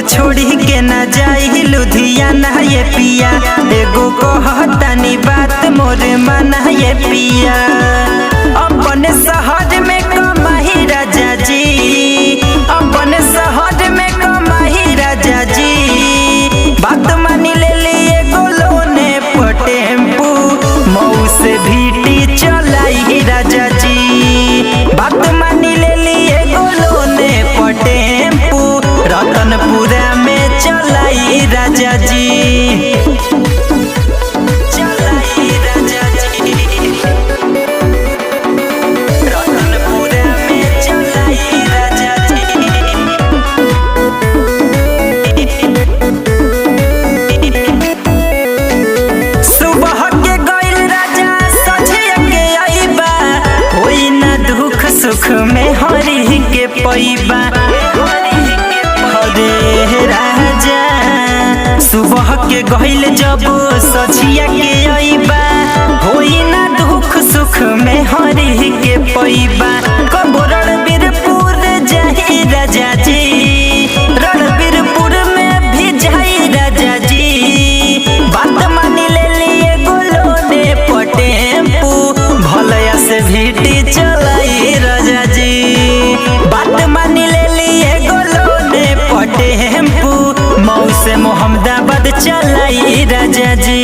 छोड़ी के ना जाई लुधियाना ये पिया। एगो कहतानी बात मोरे माना ये पिया। अपने शहर में कमाही राजा जी, अपने शहर में कमाही राजा जी। बात मानी ले लिए गोलोने पर टेम्पू, मऊ से भीटी चलाई राजा जी। बात मानी ले लिए गोलोने पर टेम्पू, रतनपुरा में चलाई राजा जी। चलाई राजा जी, रतनपुरा में चलाई राजा जी। सुबह के गइल राजा सझिया के आइबा, होई ना दुख सुख में हरि के पैबा। हरे राजा सुबह के गइल जब सझिया के आइबा, होई ना दुख सुख में हरि के पैबा। कबो रणबीरपुर जाई राजा जी, रणबीरपुर में भी जाई राजा जी। बात मानी ले लिए गोलोने पर टेम्पू, भलया से भीटी चलाई राजा जी। बात मानी ले लिए गोलोने पर टेम्पू, मऊ से मोहम्मदाबाद चलाई राजा जी।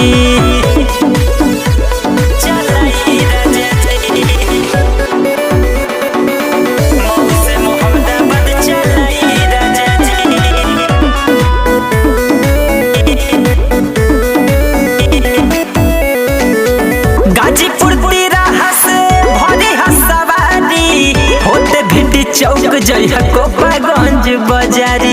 चलाई राजा जी, मऊ से मोहम्मदाबाद चलाई राजा जी। गाजीपुर तिराहा से भरी हसवारी, होते भिटी चौक जइहा गोपागंज बाजारी।